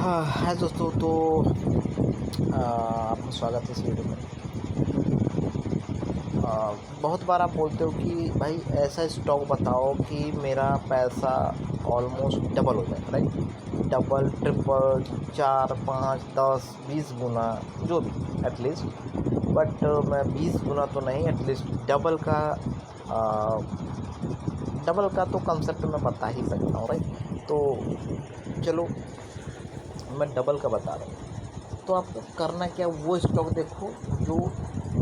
हाँ, हाय दोस्तों। तो आपका स्वागत है इस वीडियो में। बहुत बार आप बोलते हो कि भाई ऐसा स्टॉक बताओ कि मेरा पैसा ऑलमोस्ट डबल हो जाए, राइट? डबल, ट्रिपल, 4, 5, 10, 20 गुना, जो भी एटलीस्ट। बट मैं 20 गुना तो नहीं, एटलीस्ट डबल का तो कंसेप्ट मैं बता ही सकता हूँ, राइट? तो चलो, मैं डबल का बता रहा हूँ। तो आपको करना क्या, वो स्टॉक देखो जो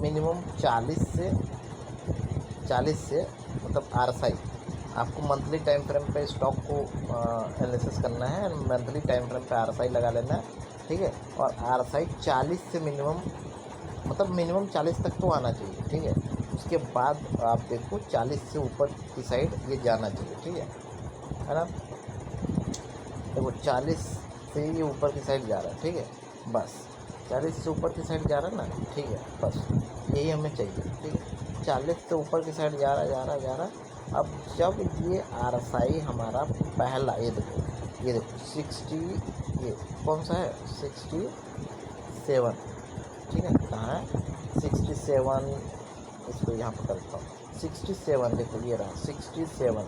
मिनिमम 40 से मतलब आरएसआई। आपको मंथली टाइम फ्रेम पे स्टॉक को एनालिसिस करना है, मंथली टाइम फ्रेम पे आरएसआई लगा लेना है, ठीक है। और आरएसआई 40 से मिनिमम, मतलब मिनिमम 40 तक तो आना चाहिए, ठीक है। उसके बाद आप देखो 40 से ऊपर की साइड ये जाना चाहिए, ठीक है ना। देखो 40 से ये ऊपर की साइड जा रहा है, ठीक है। बस 40 से ऊपर की साइड जा रहा है ना, ठीक है। बस यही हमें चाहिए, ठीक है। 40 से ऊपर की साइड जा रहा। अब जब ये आरएसआई हमारा पहला, ये देखो 60, ये कौन सा है, 67, ठीक है। कहाँ है 67, इसको यहाँ पर करता हूँ 67। देखो ये रहा 67।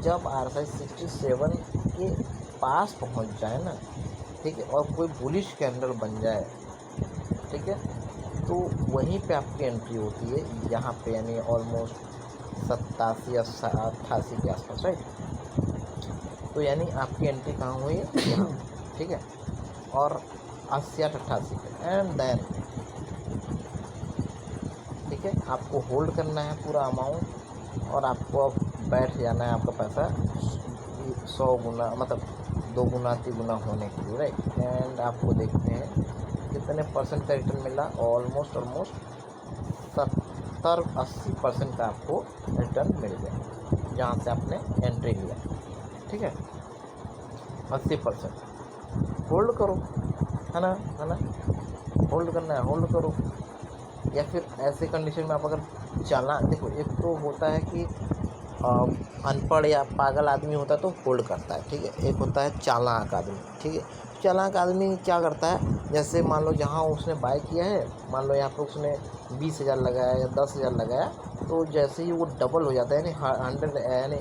जब आरएसआई 67 के पास पहुँच जाए ना, ठीक है, और कोई बुलिश कैंडल बन जाए, ठीक है, तो वहीं पे आपकी एंट्री होती है यहाँ पे, यानी ऑलमोस्ट 87 या 88 के आसपास, राइट। तो यानी आपकी एंट्री कहाँ हुई है, यहाँ, ठीक है। और 80 या 88 पे, एंड देन ठीक है, आपको होल्ड करना है पूरा अमाउंट, और आपको अब बैठ जाना है आपका पैसा 100 गुना, मतलब 2 गुना 3 गुना होने के लिए, राइट। एंड आपको देखते हैं कितने परसेंट का रिटर्न मिला। ऑलमोस्ट 70-80% का आपको रिटर्न मिल गया जहाँ से आपने एंट्री लिया, ठीक है। 80% होल्ड करो, है ना। होल्ड करना है, होल्ड करो। या फिर ऐसे कंडीशन में आप अगर देखो, एक तो होता है कि अनपढ़ या पागल आदमी होता है तो होल्ड करता है, ठीक है। एक होता है चालाक आदमी, ठीक है। चालाक आदमी क्या करता है, जैसे मान लो जहाँ उसने बाय किया है, मान लो यहाँ पर उसने 20,000 लगाया या 10,000 लगाया, तो जैसे ही वो डबल हो जाता है, यानी 100, यानी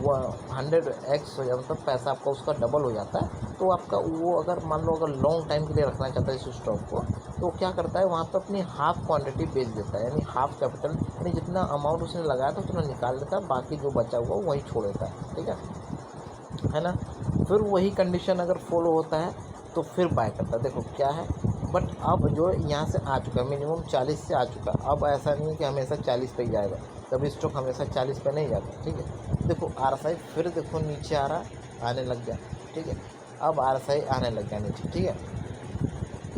100x हो जाता है, मतलब पैसा आपका उसका डबल हो जाता है। तो आपका वो, अगर मान लो अगर लॉन्ग टाइम के लिए रखना चाहता है इस स्टॉक को, तो क्या करता है, वहाँ पर अपनी हाफ क्वांटिटी बेच देता है, यानी हाफ कैपिटल, यानी जितना अमाउंट उसने लगाया था उतना निकाल देता है, बाकी जो बचा हुआ वही छोड़ देता है, ठीक है ना। फिर वही कंडीशन अगर फॉलो होता है तो फिर बाय करता है। देखो क्या है, बट अब जो यहाँ से आ चुका है, मिनिमम 40 से आ चुका है। अब ऐसा नहीं है कि हमेशा 40 पे ही जाएगा, कभी स्टॉक हमेशा 40 पे नहीं जाता, ठीक है। देखो आरएसआई फिर देखो नीचे आ रहा, आने लग गया, ठीक है। अब आरएसआई आने लग गया नीचे, ठीक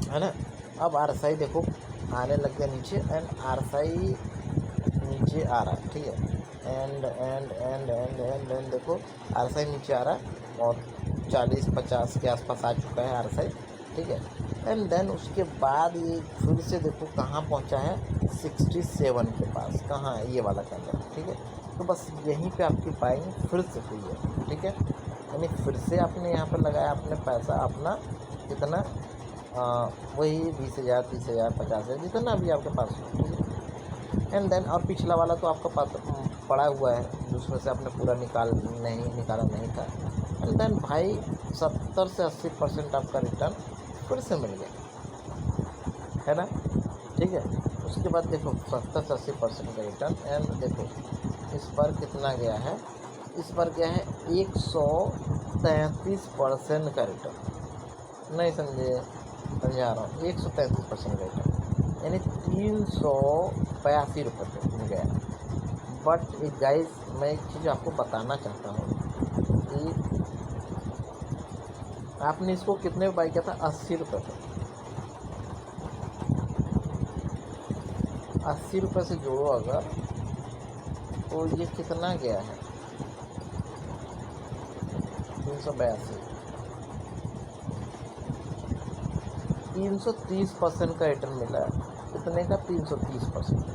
है ना। अब आरएसआई देखो आने लग गया नीचे, एंड आरएसआई नीचे आ रहा है, ठीक है। एंड देखो आरएसआई नीचे आ रहा है, और 40-50 के आसपास आ चुका है आरएसआई, ठीक है। एंड देन उसके बाद ये फिर से देखो कहाँ पहुँचा है, 67 के पास। कहाँ है, ये वाला कैंडल, ठीक है। तो बस यहीं पे आपकी बाइंग फिर से हुई है, ठीक है। यानी फिर से आपने यहाँ पर लगाया अपने पैसा अपना, कितना, वही 20,000, 30,000, 50,000, जितना भी आपके पास हो, ठीक है। एंड देन और पिछला वाला तो आपका पड़ा हुआ है, जिसमें से आपने पूरा निकाला नहीं था। एंड देन भाई 70 से 80% आपका रिटर्न फिर से मिल गया, है ना, ठीक है। उसके बाद देखो 70 से 80% का रिटर्न, एंड देखो इस पर कितना गया है, इस पर गया है 133% का रिटर्न। नहीं समझा रहा हूँ, 133% का रिटर्न, यानी 382 रुपये पे गया। बट एक गाइस, मैं एक चीज़ आपको बताना चाहता हूँ कि आपने इसको कितने में बाई किया था, 80 रुपये पर। 80 रुपये से जोड़ो अगर, तो ये कितना गया है, 382, 330% का रिटर्न मिला है। कितने का, 330%,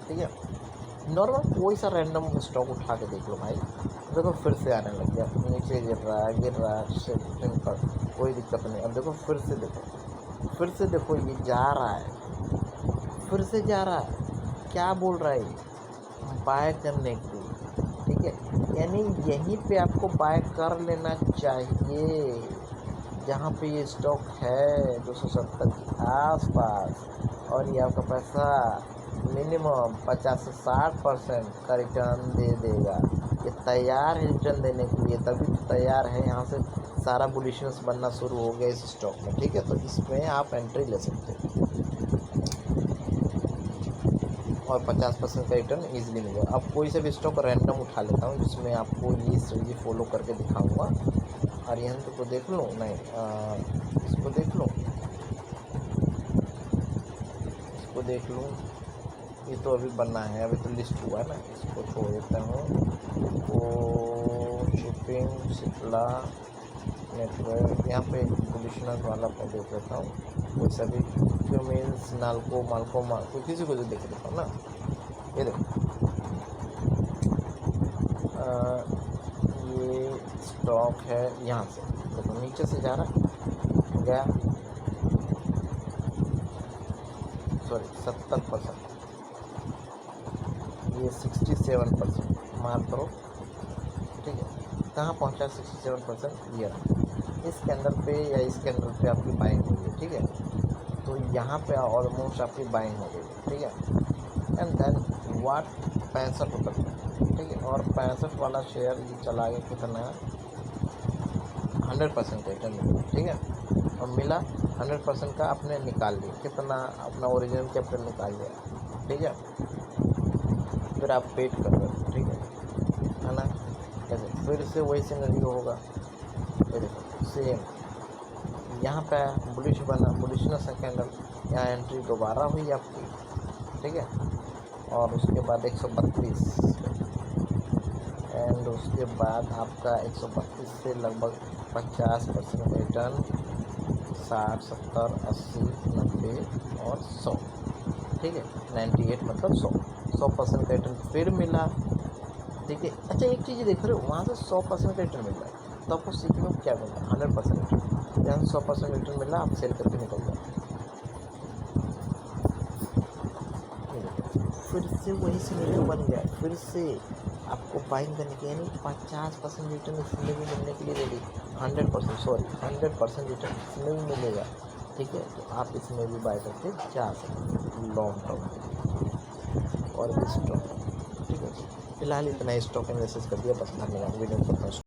ठीक है। नॉर्मल कोई सा रैंडम स्टॉक उठा के देख लो भाई, देखो फिर से आने लग गया, नीचे गिर रहा है, सिंपल, कोई दिक्कत नहीं। अब देखो फिर से देखो ये जा रहा है, फिर से जा रहा है, क्या बोल रहा है ये, बाय करने की, ठीक है। यानी यहीं पे आपको बाय कर लेना चाहिए जहाँ पे ये स्टॉक है 270 के आसपास, और ये आपका पैसा मिनिमम 50 से 60% का रिटर्न दे देगा। ये तैयार है रिटर्न देने के लिए, तभी तो तैयार है। यहाँ से सारा बुलिशनेस बनना शुरू हो गया इस स्टॉक में, ठीक है। तो इसमें आप एंट्री ले सकते हैं और 50% का रिटर्न ईजिली मिलेगा। अब कोई से भी स्टॉक रैंडम उठा लेता हूँ जिसमें आपको ये स्ट्रेटजी फॉलो करके दिखाऊंगा। और यहाँ तो देख लो, नहीं इसको देख लो, इसको देख लूँ, ये तो अभी बना है, अभी तो लिस्ट हुआ है ना, इसको छोड़ देता हूँ। वो शिपिंग सिप्ला नेटवर्क, यहाँ पे बुलिशनेस वाला मैं देख लेता हूँ, कोई सभी मीन्स नाल्को माल्को कोई किसी को जो देख लेता हूँ ना। ये देखो ये स्टॉक है, यहाँ से देखो नीचे से जा रहा गया, सॉरी 70%, ये 67% मार्क करो, ठीक है। कहाँ पहुँचा 67%, ये इस कैंडल पे या इस कैंडल पे आपकी बाइंग हो गई, ठीक है। तो यहाँ पे ऑलमोस्ट आपकी बाइंग हो गई, ठीक है। एंड देन वाट 65 रुपये, ठीक है। और 65 वाला शेयर ये चला गया कितना, 100% रिटर्न मिला, ठीक है। और मिला 100% का, आपने निकाल लिया कितना, अपना ओरिजिनल कैपिटल निकाल लिया, ठीक है। फिर आप वेट कर रहे हो, ठीक है ना। कैसे फिर से वही सिनेरियो होगा, ये देखो सेम, यहाँ पे बुलिश बना, बुलिशनेस कैंडल, यहाँ एंट्री दोबारा हुई आपकी, ठीक है। और उसके बाद 132, एंड उसके बाद आपका 132 से लगभग 50% रिटर्न, 60 70 80 90 और 100, ठीक है। 98 मतलब 100% का रिटर्न फिर मिला, ठीक है। अच्छा एक चीज़ देख रहे हो, वहाँ से 100% का रिटर्न मिल रहा है, तो आपको सीखने में क्या मिला, 100% रिटर्न। यहाँ 100% रिटर्न मिला, आप सेल करके निकल जाओ। फिर से वही सिनेरियो बन गया, फिर से आपको बाइंग करने की, यानी 50% रिटर्न इसमें भी मिलने के लिए रेडी, 100% रिटर्न इसमें भी मिलेगा, ठीक है। तो आप इसमें भी बाय करके जा सकते हैं लॉन्ग टर्म और भी स्टॉक, ठीक है। फिलहाल इतना स्टॉक एनालिसिस कर दिया, बस धन्यवाद। वीडियो को